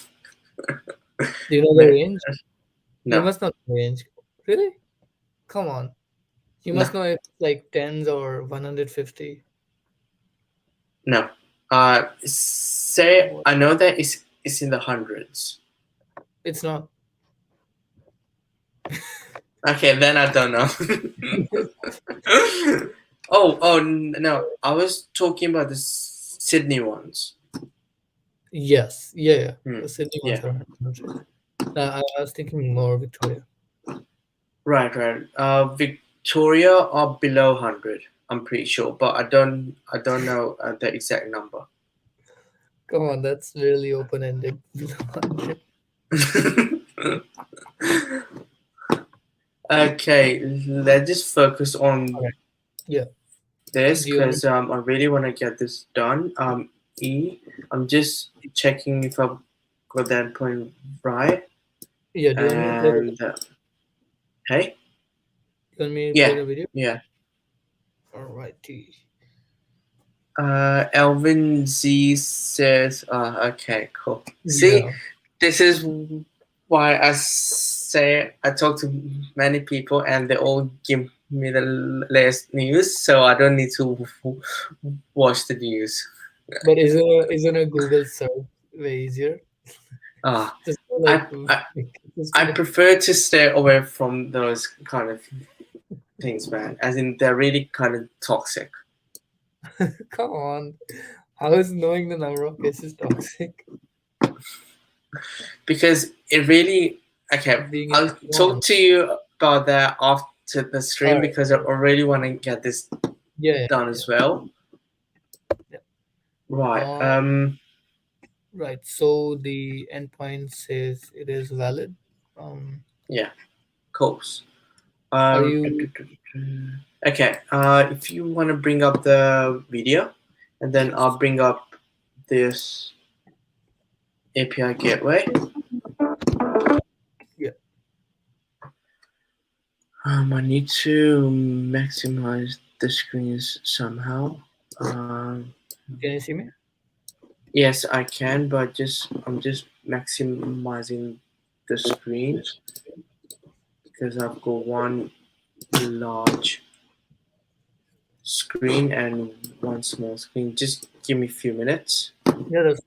Do you know the Man, range? You no, must know the range. Really? Come on. You no, must know it's like tens or 150. no. Say What? I know that it's in the hundreds. It's not. Okay, then I don't know. No, I was talking about the Sydney ones. Yes. Yeah. Yeah. Hmm. The Sydney ones Yeah, are 100. I was thinking more Victoria. right. Victoria are below 100. I'm pretty sure, but I don't know the exact number. Come on, that's really open ended. 100. Okay, let's just focus All on right. Yeah. this Do you want me because I really want to get this done. E, I'm just checking if I've got that point right. Yeah, do you want me to play the And hey, do you want me to play yeah, the video? yeah. Alrighty. Elvin Z says, okay, cool. See, Yeah. this is why I say I talk to many people and they all give me the latest news, so I don't need to watch the news. But isn't a Google search way easier? Ah, Just like I prefer to stay away from those kind of things, man. As in, they're really kind of toxic. come on. How is knowing the number of cases toxic? Because it really. Okay, Being I'll talk informed. to you about that after the stream Alright. because I already want to get this Yeah. done as well. Yeah. Right. Right. So the endpoint says it is valid. Yeah. Course. Are you Okay. If you want to bring up the video, and then I'll bring up this API gateway. Yeah. I need to maximize the screens somehow. Can you see me? Yes, I can, but I'm just maximizing the screen because I've got one large screen and one small screen. Just give me a few minutes. Yeah, that's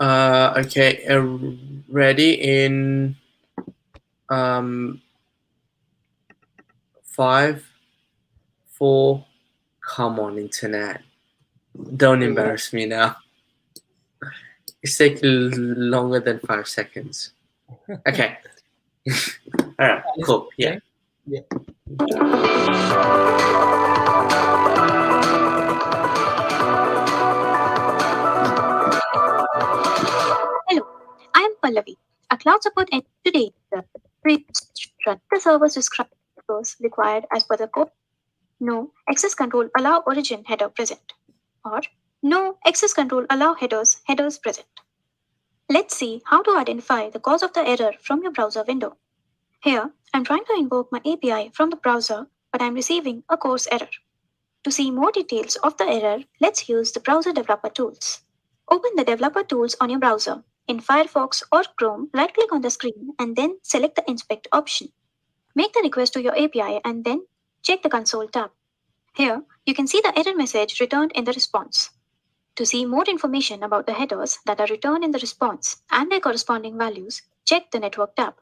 Okay, ready in 5, 4. Come on, internet. Don't embarrass me now. It's taking longer than 5 seconds. Okay. All right. Cool. Yeah. Yeah. Hello, I am Pallavi, a cloud support engineer. Today, the servers describe those required as per the code. No access control allow origin header present, or no access control allow headers present. Let's see how to identify the cause of the error from your browser window. Here, I'm trying to invoke my API from the browser, but I'm receiving a course error. To see more details of the error, let's use the browser developer tools. Open the developer tools on your browser. In Firefox or Chrome, right-click on the screen and then select the Inspect option. Make the request to your API and then check the console tab. Here, you can see the error message returned in the response. To see more information about the headers that are returned in the response and their corresponding values, check the Network tab.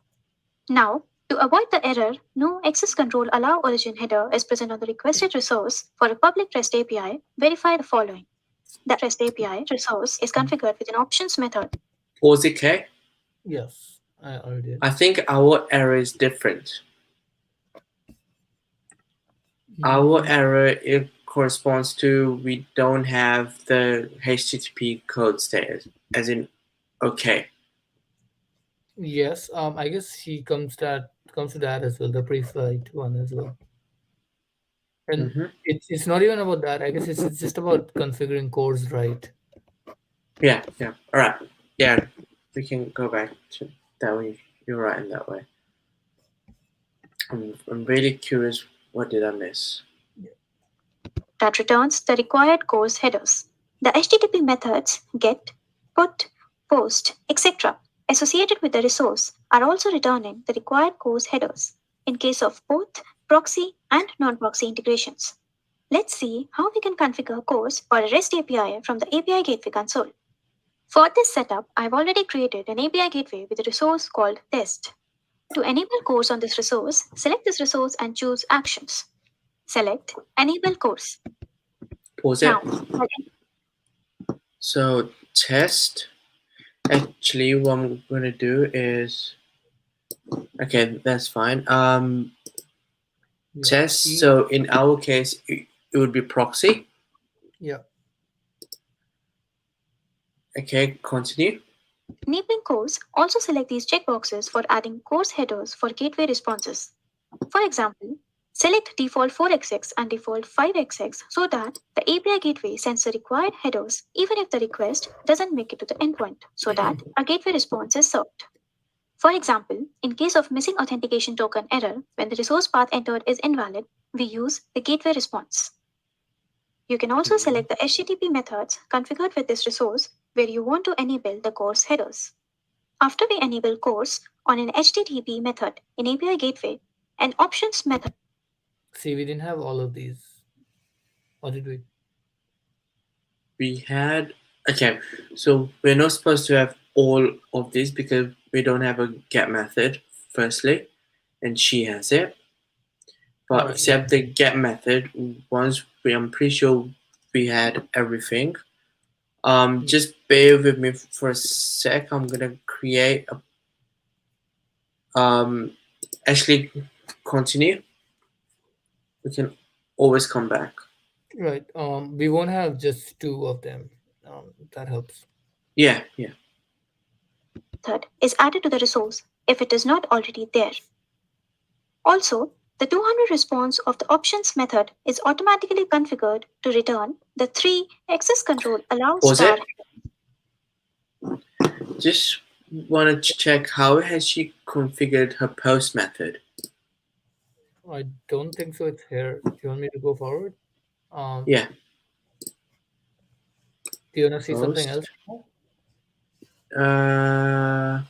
Now, to avoid the error, no access control allow origin header is present on the requested resource for a public REST API, verify the following. The REST API resource is configured with an options method. Pause it, okay? Yes. I already did. I think our error is different. Our error it corresponds to we don't have the HTTP code status, as in okay. Yes. I guess he comes to that as well, the pre-flight one as well. And Mhm. it's not even about that. I guess it's just about configuring cores right. Yeah. All right. Yeah, we can go back to that way. You're right in that way. I'm really curious. What did I miss? That returns the required course headers. The HTTP methods get, put, post, etc. associated with the resource are also returning the required course headers in case of both proxy and non-proxy integrations. Let's see how we can configure course or a REST API from the API Gateway console. For this setup, I've already created an API gateway with a resource called test. To enable course on this resource, select this resource and choose Actions. Select Enable Course. Pause it. Now, So test. Actually, what I'm gonna do is okay. That's fine. Yeah. Test. So in our case, it would be proxy. Yeah. Okay. Continue. enabling course, also select these checkboxes for adding course headers for gateway responses. For example, select default 4xx and default 5xx so that the API gateway sends the required headers even if the request doesn't make it to the endpoint so that a gateway response is served. For example, in case of missing authentication token error, when the resource path entered is invalid, we use the gateway response. You can also select the HTTP methods configured with this resource where you want to enable the course headers. After we enable course on an HTTP method in API Gateway, an options method See, we didn't have all of these. Or did we? We had okay, so we're not supposed to have all of these because we don't have a get method, firstly, and she has it. All But right. Yeah. except the get method, once I'm pretty sure we had everything. Just bear with me for a sec. I'm gonna create a actually continue. We can always come back. Right. We won't have just two of them. That helps. Yeah, yeah. method is added to the resource if it is not already there. Also, the 200 response of the options method is automatically configured to return the 3 access control allow Pause star. it. Just wanted to check how has she configured her post method. I don't think so. It's here. Do you want me to go forward? Um, Yeah, do you want to see something post. else? Uh,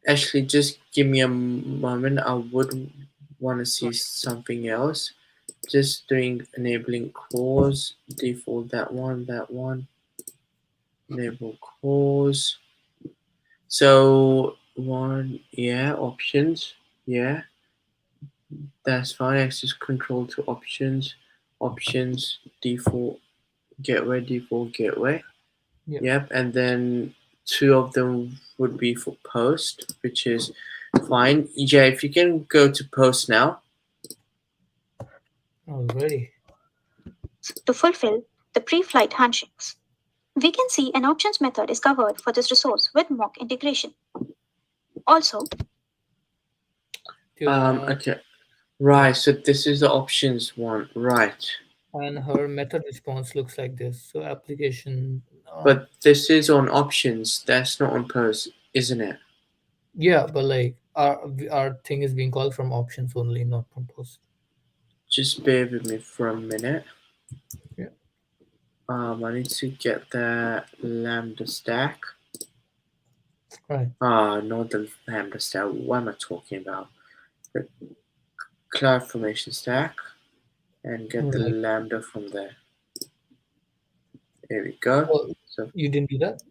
Actually, just give me a moment. I would want to see something else. Just doing enabling cause, default that one, enable cause. So one, yeah, options, yeah, that's fine. Access control to options, options, default gateway. Yeah. Yep, and then two of them would be for post, which is fine. EJ, if you can go to post now. Alrighty. To fulfill the pre-flight handshakes. We can see an options method is covered for this resource with mock integration. Also, Do you wanna? Okay, right. So this is the options one, right? And her method response looks like this. So application. But this is on options. That's not on post, isn't it? Yeah, but like our thing is being called from options only, not from post. Just bear with me for a minute. Yeah. I need to get the lambda stack. Right. Not the lambda stack. What am I talking about? The cloud formation stack, and get the Right. lambda from there. There we go. Well, So you didn't do that.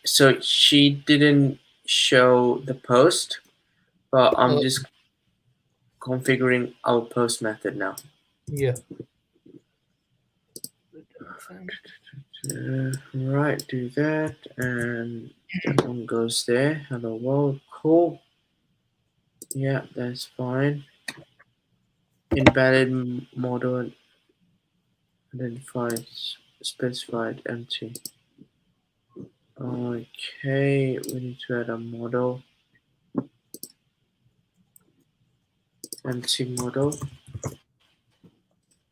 so she didn't show the post, but I'm Uh, just configuring our post method now. yeah. Right, do that, and that one goes there. Hello world, cool. Yeah, that's fine. Invalid model identified specified empty. Okay, we need to add a model. Empty model.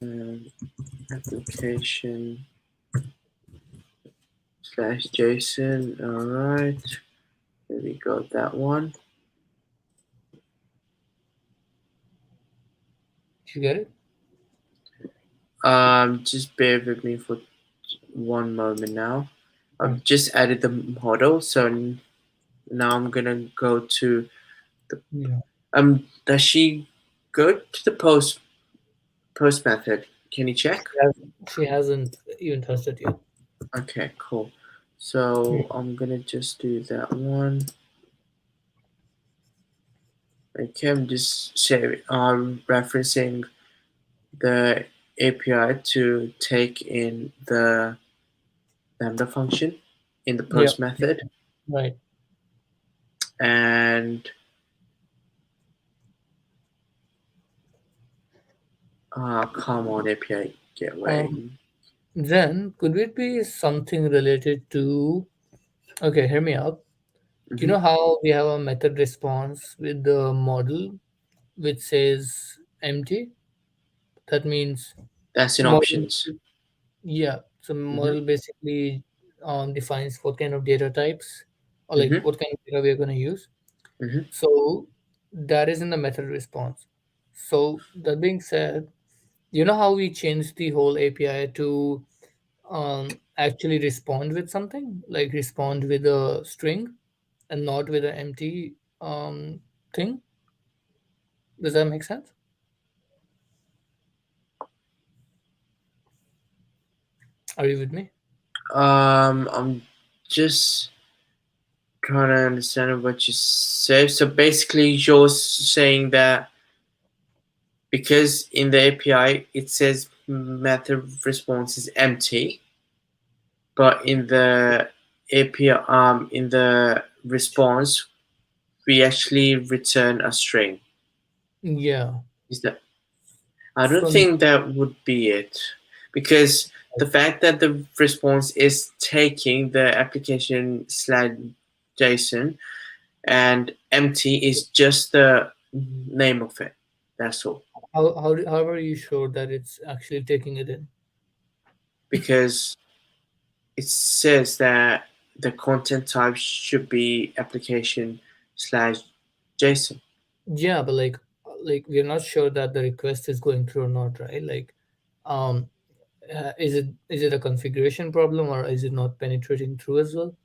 And application slash JSON. Alright. There we go, that one. Did you get it? Just bear with me for one moment now. I've Right. just added the model, so now I'm gonna go to the Yeah. does she go to the post method? Can you check? She hasn't even tested yet. Okay, cool. So I'm gonna just do that one. Okay, I'm just referencing the API to take in the lambda function in the Yeah. post method, Right. and come on API gateway. Then could it be something related to? Okay, hear me out. You Hmm. know how we have a method response with the model which says empty? That means That's in model. options. Yeah. So Hmm. model basically defines what kind of data types or like Hmm. what kind of data we are going to use. Hmm. So that is in the method response. So that being said, you know how we changed the whole API to actually respond with something, like respond with a string and not with an empty thing. Does that make sense? Are you with me? I'm just trying to understand what you said. So basically, you're saying that because in the API it says method response is empty, but in the API, in the response, we actually return a string. Yeah. Is that? I don't So think that would be it, because the fact that the response is taking the application slash JSON and empty is just the name of it. That's all. how are you sure that it's actually taking it in? Because it says that the content type should be application slash JSON. Yeah, but like we're not sure that the request is going through or not, right? Like, um, is it a configuration problem or is it not penetrating through as well?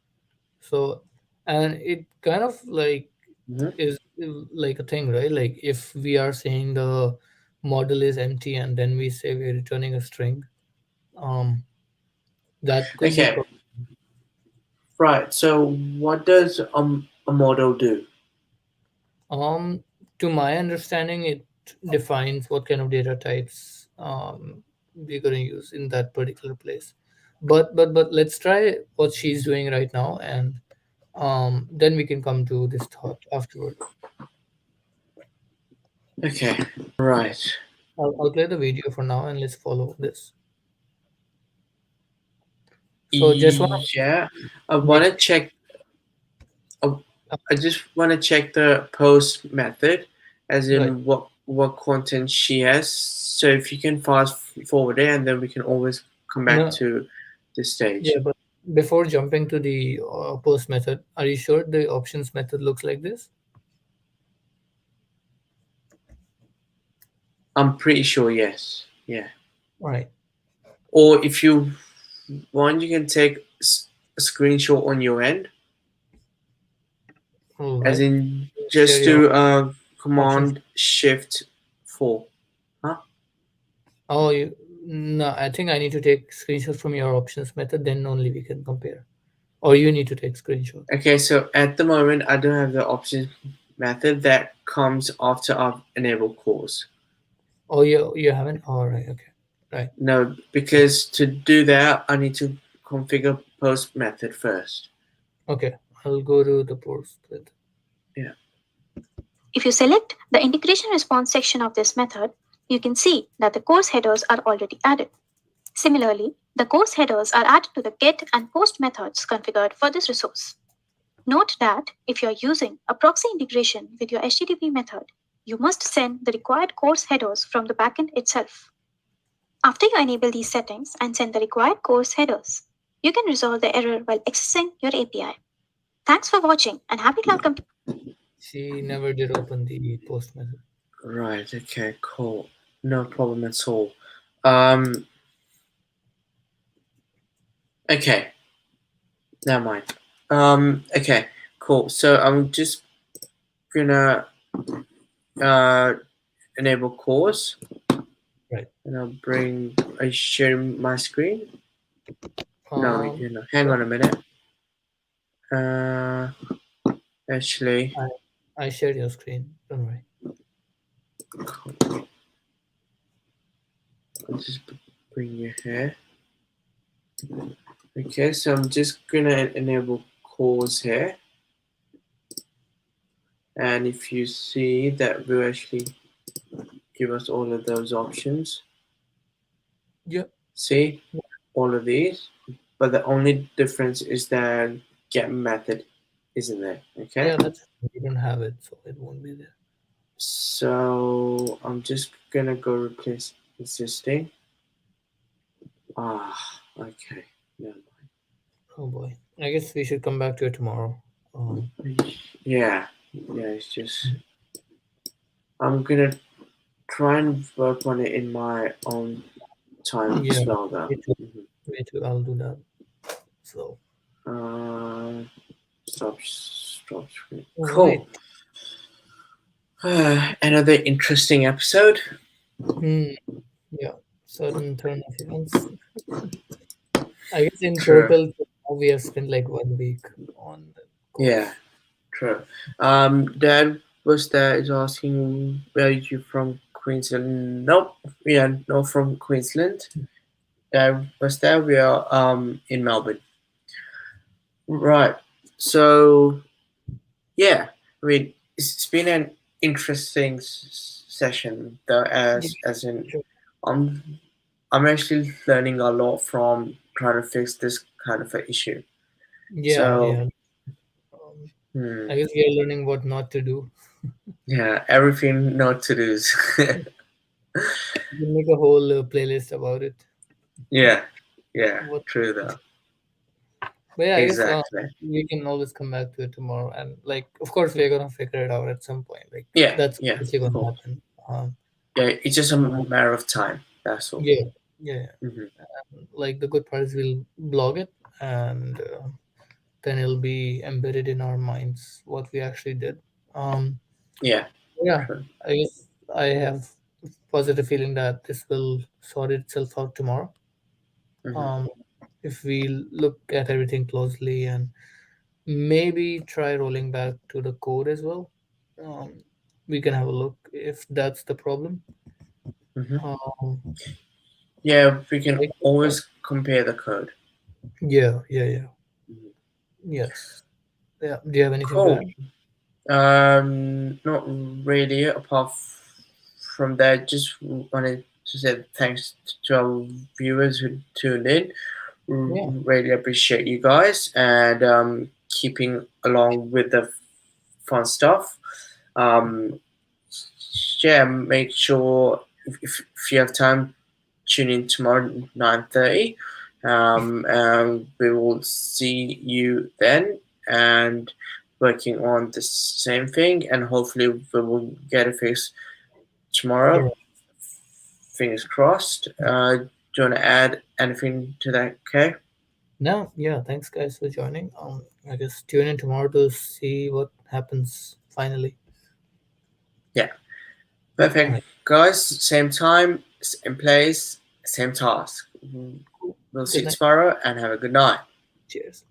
So, and it kind of like Mhm. is like a thing, right? Like if we are saying the model is empty and then we say we're returning a string, um, that could be a Okay, problem. right. So what does a model do? Um, to my understanding, it defines what kind of data types we're going to use in that particular place. But let's try what she's doing right now, and then we can come to this thought afterward. Okay, right. I'll play the video for now, and let's follow this. So just want Yeah, I to make want to check. I I just want to check the post method, as right. in what content she has. So if you can fast forward it, and then we can always come back No, to this yeah, stage. but before jumping to the post method, are you sure the options method looks like this? I'm pretty sure yes. Yeah. All right. Or if you want, you can take a screenshot on your end, All as right. in Share just your do options. Command Shift 4. Huh? Oh, no, I think I need to take screenshot from your options method, then only we can compare. Or you need to take screenshot. Okay, so at the moment, I don't have the options method that comes after I've enabled calls. Oh, you haven't? All right, okay. Right. No, because to do that, I need to configure post method first. Okay. I'll go to the post method. Yeah. If you select the integration response section of this method, you can see that the course headers are already added. Similarly, the course headers are added to the get and post methods configured for this resource. Note that if you're using a proxy integration with your HTTP method, you must send the required course headers from the backend itself. After you enable these settings and send the required course headers, you can resolve the error while accessing your API. Thanks for watching and happy cloud computing. She never did open the post method. Right. Okay. Cool. No problem at all. Um. Okay. Never mind. Okay. Cool. So I'm just gonna enable course. Right. And I'll bring. I share my screen. No, Um, hang on a minute. Actually, I shared your screen. Don't worry. I'll just bring you here. Okay, so I'm just gonna enable calls here, and if you see that will actually give us all of those options. Yep. See all of these, but the only difference is that get method isn't there. Okay. Yeah, that's we don't have it, so it won't be there. So I'm just gonna go replace existing. Okay. Never Oh boy. I guess we should come back to it tomorrow. mind. Yeah. It's just I'm gonna try and work on it in my own time Yeah, as well, though. me too. Me too. I'll do that. So, Stop screen. all right. Cool. Another interesting episode. Hmm. Yeah, certain turn of events. I guess in True. total, we have spent like 1 week on the Yeah, course. true. Dad was there is asking where you from Queensland. Nope. Yeah, not from Queensland. Dad was there. We are in Melbourne. Right. So yeah, I mean it's been an interesting session though, Yeah, as in sure. I'm I'm actually learning a lot from trying to fix this kind of an issue. Yeah, So yeah. Um, hmm, I guess we are learning what not to do. yeah, everything not to do. We can make a whole playlist about it. Yeah, yeah, What? true though. But yeah, I guess Exactly. we can always come back to it tomorrow, and like, of course, we're gonna figure it out at some point. Like, Yeah, that's yeah, obviously of gonna course. happen. Yeah, it's just a Uh, matter of time. That's all. yeah, yeah. Hmm. Like the good part is we'll blog it, and then it'll be embedded in our minds what we actually did. Um, Yeah, yeah, true. I guess I have positive feeling that this will sort itself out tomorrow. Hmm. Um, if we look at everything closely and maybe try rolling back to the code as well. Um, we can have a look if that's the problem. Hmm. Um, Yeah, we can like, always compare the code. yeah, yeah, yeah, Mhm. yes, yeah. Do you have anything to Cool. add? Not really. Apart from that, just wanted to say thanks to our viewers who tuned in. Yeah, Really appreciate you guys and keeping along with the fun stuff. Um, yeah, make sure if you have time, tune in tomorrow 9:30. We will see you then and working on the same thing, and hopefully we will get it fixed all tomorrow. right. Fingers crossed. Do you want to add anything to that? Okay. No, yeah. Thanks, guys, for joining. I guess tune in tomorrow to see what happens finally. Yeah. All Perfect, right. guys. Same time, same place, same task. We'll Good see you night. tomorrow and have a good night. Cheers.